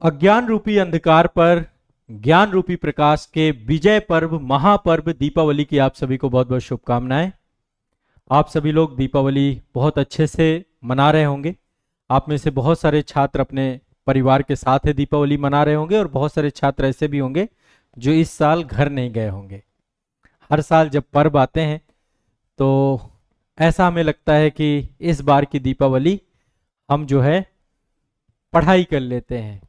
अज्ञान रूपी अंधकार पर ज्ञान रूपी प्रकाश के विजय पर्व महापर्व दीपावली की आप सभी को बहुत बहुत शुभकामनाएं। आप सभी लोग दीपावली बहुत अच्छे से मना रहे होंगे। आप में से बहुत सारे छात्र अपने परिवार के साथ है दीपावली मना रहे होंगे और बहुत सारे छात्र ऐसे भी होंगे जो इस साल घर नहीं गए होंगे। हर साल जब पर्व आते हैं तो ऐसा हमें लगता है कि इस बार की दीपावली हम जो है पढ़ाई कर लेते हैं।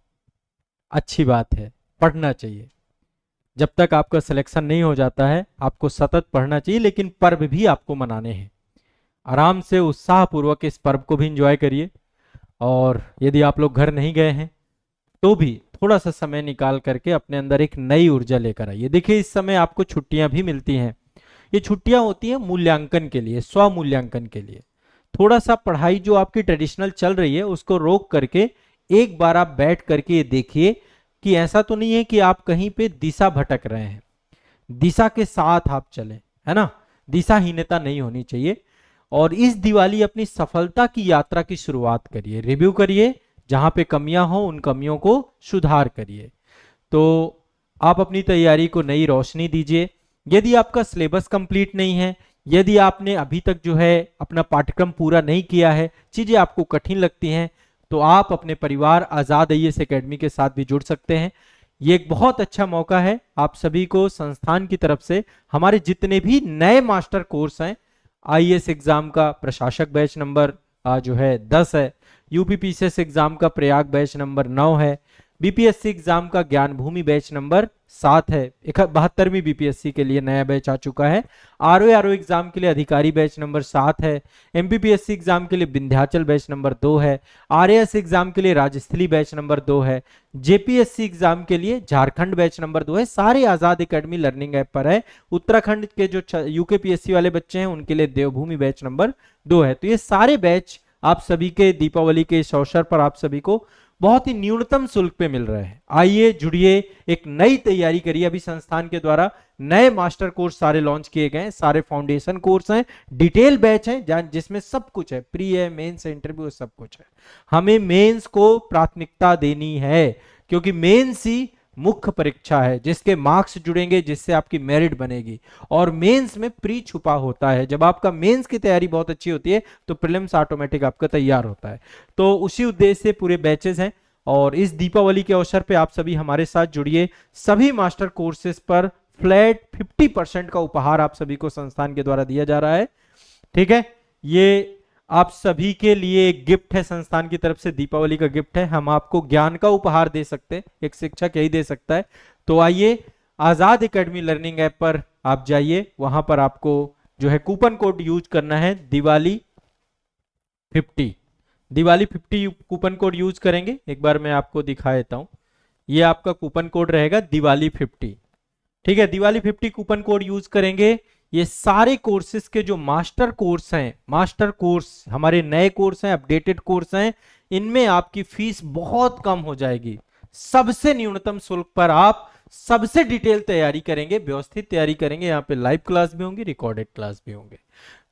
अच्छी बात है, पढ़ना चाहिए। जब तक आपका सिलेक्शन नहीं हो जाता है आपको सतत पढ़ना चाहिए, लेकिन पर्व भी आपको मनाने हैं। आराम से उत्साहपूर्वक इस पर्व को भी एंजॉय करिए। और यदि आप लोग घर नहीं गए हैं तो भी थोड़ा सा समय निकाल करके अपने अंदर एक नई ऊर्जा लेकर आइए। देखिए, इस समय आपको छुट्टियां भी मिलती हैं। ये छुट्टियां होती हैं मूल्यांकन के लिए, स्व मूल्यांकन के लिए। थोड़ा सा पढ़ाई जो आपकी ट्रेडिशनल चल रही है उसको रोक करके एक बार आप बैठ करके ये देखिए कि ऐसा तो नहीं है कि आप कहीं पे दिशा भटक रहे हैं। दिशा के साथ आप चलें, है ना। दिशाहीनता नहीं होनी चाहिए। और इस दिवाली अपनी सफलता की यात्रा की शुरुआत करिए। रिव्यू करिए, जहां पे कमियां हो उन कमियों को सुधार करिए। तो आप अपनी तैयारी को नई रोशनी दीजिए। यदि आपका सिलेबस कंप्लीट नहीं है, यदि आपने अभी तक जो है अपना पाठ्यक्रम पूरा नहीं किया है, चीजें आपको कठिन लगती हैं, तो आप अपने परिवार आजाद आईएएस एकेडमी के साथ भी जुड़ सकते हैं। ये एक बहुत अच्छा मौका है आप सभी को। संस्थान की तरफ से हमारे जितने भी नए मास्टर कोर्स हैं, आईएएस एग्जाम का प्रशासक बैच नंबर जो है 10 है, यूपीपीसीएस एग्जाम का प्रयाग बैच नंबर 9 है, बीपीएससी एग्जाम का ज्ञान भूमि बैच नंबर 7 है, 72वीं बीपीएससी के लिए नया बैच आ चुका है। आरओ एग्जाम के लिए अधिकारी बैच नंबर 7 है, एमपीपीएससी एग्जाम के लिए विंध्याचल बैच नंबर 2 है, आरएएस एग्जाम के लिए राजस्थली बैच नंबर 2 है, जेपीएससी एग्जाम के लिए झारखंड बैच नंबर 2 है। सारे आजाद एकेडमी लर्निंग ऐप पर है। उत्तराखंड के जो यूकेपीएससी वाले बच्चे हैं उनके लिए देवभूमि बैच नंबर 2 है। तो ये सारे बैच आप सभी के दीपावली के इस अवसर पर आप सभी को बहुत ही न्यूनतम शुल्क पे मिल रहे हैं। आइए, जुड़िए, एक नई तैयारी करिए। अभी संस्थान के द्वारा नए मास्टर कोर्स सारे लॉन्च किए गए हैं। सारे फाउंडेशन कोर्स हैं, डिटेल बैच हैं जिसमें सब कुछ है, प्री है, मेंस, इंटरव्यू, सब कुछ है। हमें मेंस को प्राथमिकता देनी है क्योंकि मेंस ही मुख्य परीक्षा है जिसके मार्क्स जुड़ेंगे, जिससे आपकी मेरिट बनेगी। और मेंस में प्री छुपा होता है। जब आपका मेंस की तैयारी बहुत अच्छी होती है तो प्रीलिम्स ऑटोमेटिक आपका तैयार होता है। तो उसी उद्देश्य से पूरे बैचेस हैं। और इस दीपावली के अवसर पे आप सभी हमारे साथ जुड़िए। सभी मास्टर कोर्सेज पर फ्लैट 50% का उपहार आप सभी को संस्थान के द्वारा दिया जा रहा है। ठीक है, ये आप सभी के लिए एक गिफ्ट है, संस्थान की तरफ से दीपावली का गिफ्ट है। हम आपको ज्ञान का उपहार दे सकते हैं, एक शिक्षक यही दे सकता है। तो आइए, आजाद एकेडमी लर्निंग ऐप पर आप जाइए, वहां पर आपको जो है कूपन कोड यूज करना है Diwali 50। Diwali 50 coupon code use करेंगे। एक बार मैं आपको दिखा देता हूं। ये आपका कूपन कोड रहेगा दिवाली 50। ठीक है, दिवाली 50 कूपन कोड यूज करेंगे। ये सारे कोर्सेज के जो मास्टर कोर्स हैं, मास्टर कोर्स हमारे नए कोर्स हैं, अपडेटेड कोर्स हैं, इनमें आपकी फीस बहुत कम हो जाएगी। सबसे न्यूनतम शुल्क पर आप सबसे डिटेल तैयारी करेंगे, व्यवस्थित तैयारी करेंगे। यहाँ पे लाइव क्लास भी होंगी, रिकॉर्डेड क्लास भी होंगे।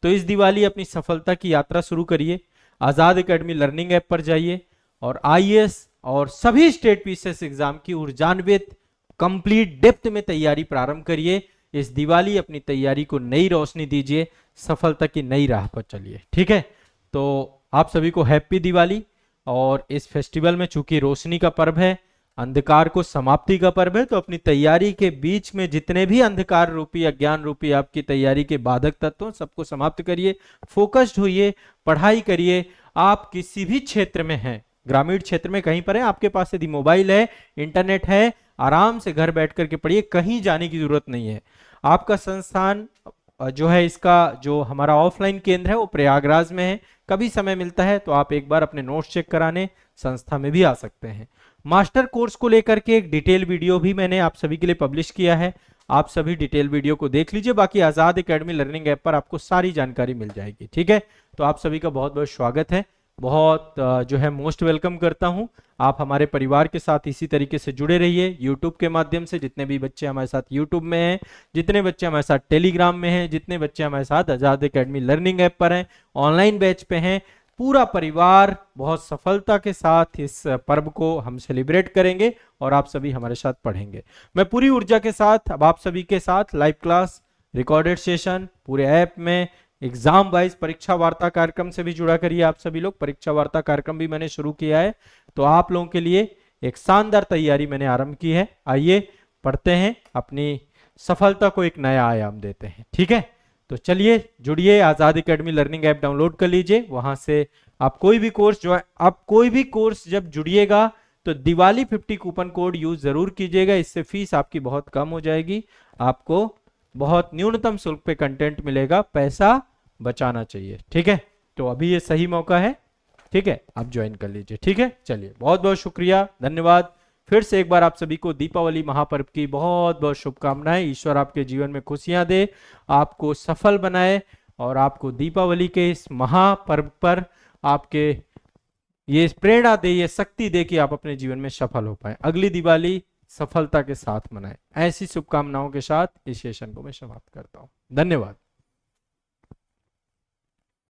तो इस दिवाली अपनी सफलता की यात्रा शुरू करिए। आजाद एकेडमी लर्निंग ऐप पर जाइए और आईएएस और सभी स्टेट पीसीएस एग्जाम की ऊर्जान्वित कंप्लीट डेप्थ में तैयारी प्रारंभ करिए। इस दिवाली अपनी तैयारी को नई रोशनी दीजिए, सफलता की नई राह पर चलिए। ठीक है, तो आप सभी को हैप्पी दिवाली। और इस फेस्टिवल में चूंकि रोशनी का पर्व है, अंधकार को समाप्ति का पर्व है, तो अपनी तैयारी के बीच में जितने भी अंधकार रूपी, अज्ञान रूपी आपकी तैयारी के बाधक तत्व सबको समाप्त करिए। फोकस्ड होइए, पढ़ाई करिए। आप किसी भी क्षेत्र में हैं, ग्रामीण क्षेत्र में कहीं पर है, आपके पास यदि मोबाइल है, इंटरनेट है, आराम से घर बैठ करके पढ़िए, कहीं जाने की जरूरत नहीं है। आपका संस्थान जो है, इसका जो हमारा ऑफलाइन केंद्र है वो प्रयागराज में है। कभी समय मिलता है तो आप एक बार अपने नोट्स चेक कराने संस्था में भी आ सकते हैं। मास्टर कोर्स को लेकर के एक डिटेल वीडियो भी मैंने आप सभी के लिए पब्लिश किया है। आप सभी डिटेल वीडियो को देख लीजिए। बाकी आजाद एकेडमी लर्निंग ऐप पर आपको सारी जानकारी मिल जाएगी। ठीक है, तो आप सभी का बहुत बहुत स्वागत है। बहुत जो है मोस्ट वेलकम करता हूं। आप हमारे परिवार के साथ इसी तरीके से जुड़े रहिए। यूट्यूब के माध्यम से जितने भी बच्चे हमारे साथ यूट्यूब में हैं, जितने बच्चे हमारे साथ टेलीग्राम में हैं, जितने बच्चे हमारे साथ आजाद एकेडमी लर्निंग ऐप पर हैं, ऑनलाइन बैच पे हैं, पूरा परिवार बहुत सफलता के साथ इस पर्व को हम सेलिब्रेट करेंगे और आप सभी हमारे साथ पढ़ेंगे। मैं पूरी ऊर्जा के साथ अब आप सभी के साथ लाइव क्लास, रिकॉर्डेड सेशन, पूरे ऐप में एग्जाम वाइज परीक्षा वार्ता कार्यक्रम से भी जुड़ा करिए। आप सभी लोग, परीक्षा वार्ता कार्यक्रम भी मैंने शुरू किया है, तो आप लोगों के लिए एक शानदार तैयारी मैंने आरंभ की है। आइए पढ़ते हैं, अपनी सफलता को एक नया आयाम देते हैं। ठीक है, तो चलिए जुड़िए, आजाद एकेडमी लर्निंग ऐप डाउनलोड कर लीजिए। वहां से आप कोई भी कोर्स जो है, आप कोई भी कोर्स जब जुड़िएगा तो दिवाली 50 कूपन कोड यूज जरूर कीजिएगा। इससे फीस आपकी बहुत कम हो जाएगी, आपको बहुत न्यूनतम शुल्क पे कंटेंट मिलेगा, पैसा बचाना चाहिए। ठीक है, तो अभी ये सही मौका है। ठीक है, आप ज्वाइन कर लीजिए। ठीक है, चलिए, बहुत बहुत शुक्रिया, धन्यवाद। फिर से एक बार आप सभी को दीपावली महापर्व की बहुत बहुत शुभकामनाएं। ईश्वर आपके जीवन में खुशियां दे, आपको सफल बनाए और आपको दीपावली के इस महापर्व पर आपके ये प्रेरणा दे, ये शक्ति दे कि आप अपने जीवन में सफल हो पाए। अगली दिवाली सफलता के साथ मनाएं। ऐसी शुभकामनाओं के साथ इस सेशन को मैं समाप्त करता हूं। धन्यवाद।